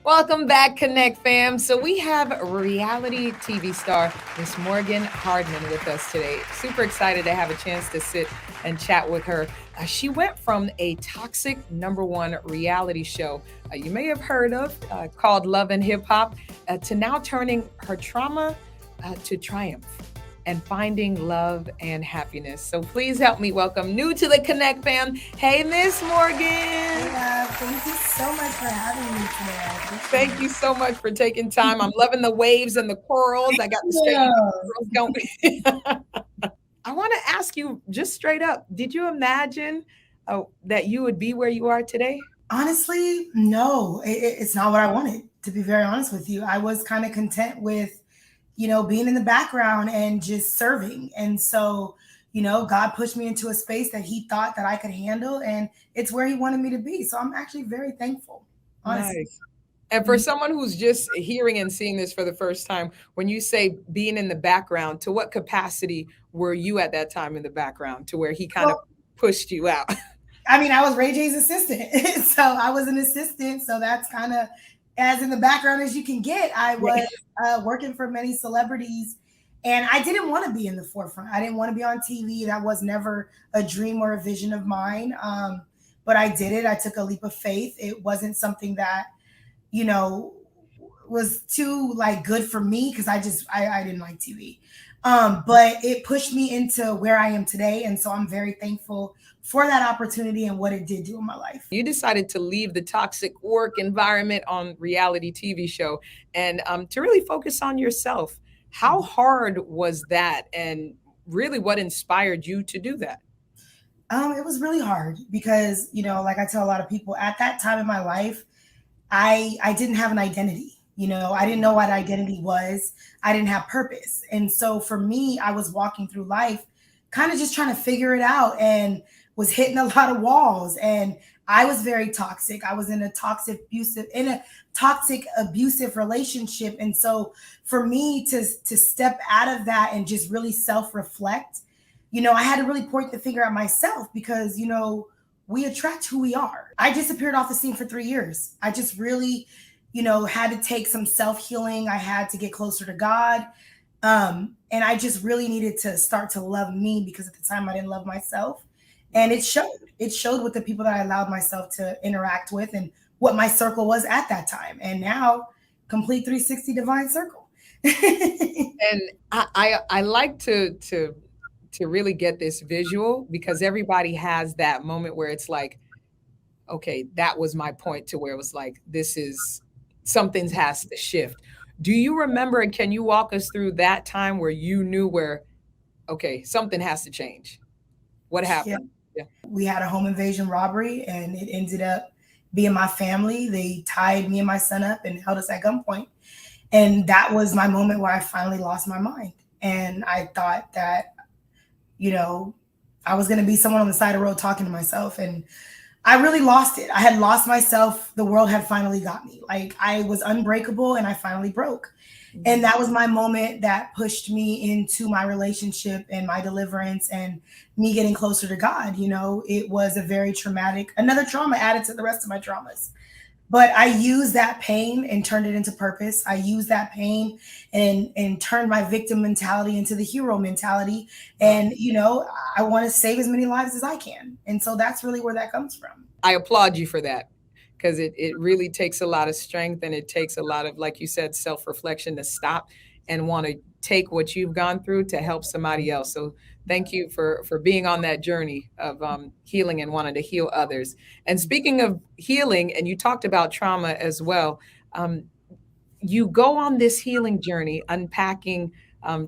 Welcome back, Connect fam. So we have reality TV star Miss Morgan Hardman with us today. Super excited to have a chance to sit and chat with her. She went from a toxic number one reality show you may have heard of called Love and Hip Hop to now turning her trauma to triumph and finding love and happiness. So please help me welcome new to the Connect fam. Hey, Miss Morgan. Yeah, thank you so much for having me today. I Thank appreciate you so much for taking time. I'm loving the waves and the corals. I got the straight it. corals going. I want to ask you just straight up, did you imagine that you would be where you are today? Honestly, no, it's not what I wanted, to be very honest with you. I was kind of content with, being in the background and just serving. And so, God pushed me into a space that He thought that I could handle, and it's where He wanted me to be. So I'm actually very thankful, honestly. Nice. And for someone who's just hearing and seeing this for the first time, when you say being in the background, to what capacity were you at that time in the background to where he kind of Well, pushed you out? I mean, I was Ray J's assistant. So I was an assistant. So that's kind of as in the background as you can get. I Yeah. was working for many celebrities and I didn't want to be in the forefront. I didn't want to be on TV. That was never a dream or a vision of mine. But I did it. I took a leap of faith. It wasn't something that, you know, was too like good for me because I didn't like TV. But it pushed me into where I am today. And so I'm very thankful for that opportunity and what it did do in my life. You decided to leave the toxic work environment on reality TV show and to really focus on yourself. How hard was that? And really, what inspired you to do that? It was really hard because, like I tell a lot of people at that time in my life, I didn't have an identity. I didn't know what identity was. I didn't have purpose. And so for me, I was walking through life kind of just trying to figure it out and was hitting a lot of walls and I was very toxic. I was in a toxic abusive relationship. And so for me to step out of that and just really self-reflect, I had to really point the finger at myself because, we attract who we are. I disappeared off the scene for 3 years. I just really, had to take some self healing. I had to get closer to God. And I just really needed to start to love me because at the time I didn't love myself. And it showed. It showed with the people that I allowed myself to interact with and what my circle was at that time. And now, complete 360 divine circle. And I like to really get this visual because everybody has that moment where it's like, okay, that was my point to where it was like, this is something has to shift. Do you remember and can you walk us through that time where you knew where, okay, something has to change? What Yeah. happened? Yeah. We had a home invasion robbery and it ended up being my family. They tied me and my son up and held us at gunpoint. And that was my moment where I finally lost my mind. And I thought that, you know, I was going to be someone on the side of the road talking to myself. And I really lost it. I had lost myself. The world had finally got me. Like I was unbreakable and I finally broke. And Mhm. that was my moment that pushed me into my relationship and my deliverance and me getting closer to God. It was a very traumatic, another trauma added to the rest of my traumas. But I used that pain and turned it into purpose. I used that pain and turned my victim mentality into the hero mentality. Wow. And, I want to save as many lives as I can. And so that's really where that comes from. I applaud you for that because it really takes a lot of strength and it takes a lot of, like you said, self reflection to stop and want to take what you've gone through to help somebody else. So thank you for being on that journey of healing and wanting to heal others. And speaking of healing, and you talked about trauma as well. Um, you go on this healing journey, unpacking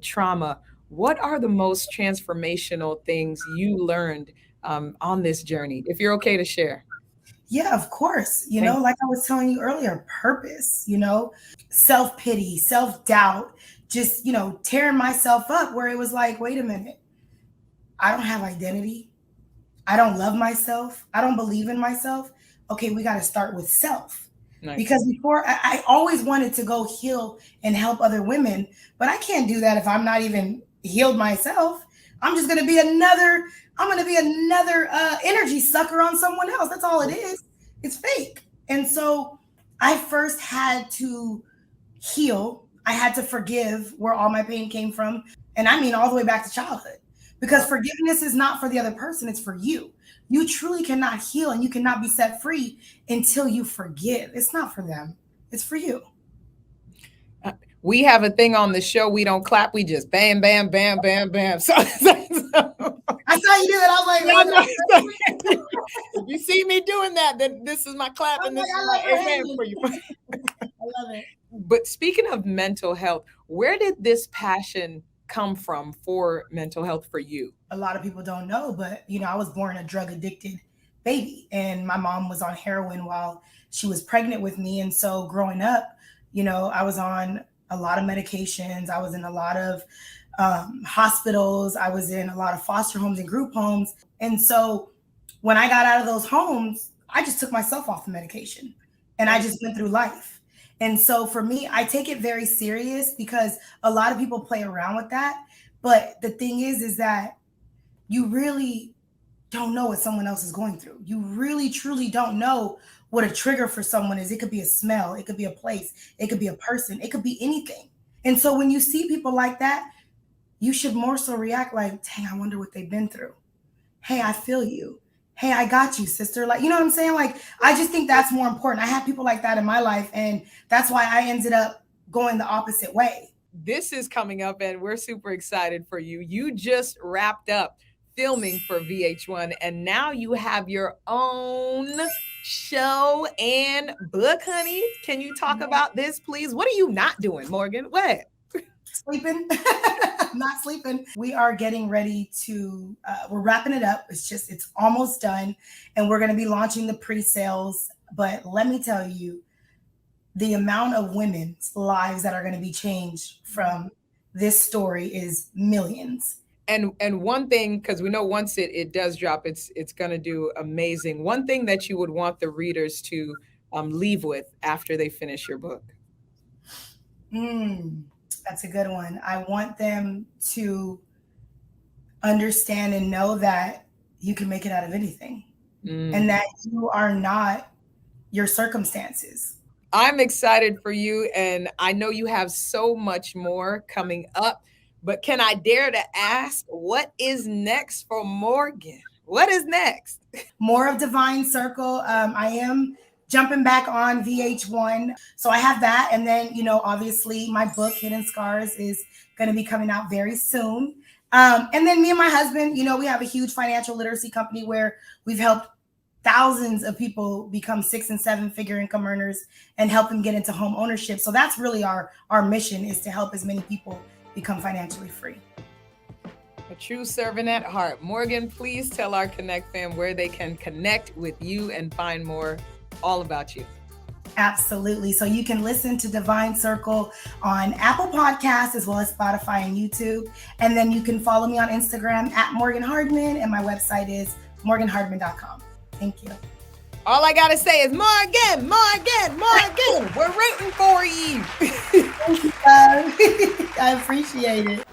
trauma. What are the most transformational things you learned on this journey? If you're okay to share. Yeah, of course. Thank Like I was telling you earlier, purpose, self pity, self doubt, just, tearing myself up where it was like, wait a minute, I don't have identity. I don't love myself. I don't believe in myself. Okay, we got to start with self. you. Nice. Because before I always wanted to go heal and help other women, but I can't do that if I'm not even healed myself. I'm just going to be another, I'm going to be another energy sucker on someone else. That's all it is. It's fake. And so I first had to heal. I had to forgive where all my pain came from. And I mean, all the way back to childhood. Because forgiveness is not for the other person, it's for you. You truly cannot heal and you cannot be set free until you forgive. It's not for them, it's for you. We have a thing on the show. We don't clap. We just bam, bam, bam, bam, bam. So I saw you do that. I was like, if you see me doing that, then this is my clap and this is my amen for you. I love it. But speaking of mental health, where did this passion come from for mental health for you? A lot of people don't know, but I was born a drug addicted baby, and my mom was on heroin while she was pregnant with me. And so growing up, I was on a lot of medications. I was in a lot of hospitals. I was in a lot of foster homes and group homes. And so when I got out of those homes, I just took myself off the medication and I just went through life. And so for me, I take it very serious because a lot of people play around with that. But the thing is that you really don't know what someone else is going through. You really, truly don't know what a trigger for someone is. It could be a smell, it could be a place, it could be a person, it could be anything. And so when you see people like that, you should more so react like, dang, I wonder what they've been through. Hey, I feel you. Hey, I got you, sister. Like, you know what I'm saying? Like, I just think that's more important. I had people like that in my life, and that's why I ended up going the opposite way. This is coming up, and we're super excited for you. You just wrapped up filming for VH1, and now you have your own show and book, honey. Can you talk about this, please? What are you not doing, Morgan? What? Sleeping. Not sleeping. We are getting ready to, we're wrapping it up. It's almost done. And we're going to be launching the pre-sales. But let me tell you, the amount of women's lives that are going to be changed from this story is millions. And one thing, because we know once it does drop, it's going to do amazing. One thing that you would want the readers to leave with after they finish your book. That's a good one. I want them to understand and know that you can make it out of anything and that you are not your circumstances. I'm excited for you, and I know you have so much more coming up, but can I dare to ask, what is next for Morgan? What is next? More of Divine Circle. I am jumping back on VH1. So I have that. And then, obviously my book, Hidden Scars, is going to be coming out very soon. And then me and my husband, we have a huge financial literacy company where we've helped thousands of people become 6- and 7-figure income earners and help them get into home ownership. So that's really our mission, is to help as many people become financially free. A true servant at heart. Morgan, please tell our Connect fam where they can connect with you and find more all about you. Absolutely. So you can listen to Divine Circle on Apple Podcasts as well as Spotify and YouTube. And then you can follow me on Instagram at Morgan Hardman, and my website is morganhardman.com. Thank you. All I got to say is Morgan, Morgan, Morgan. We're rooting for you. Thank you, guys. I appreciate it.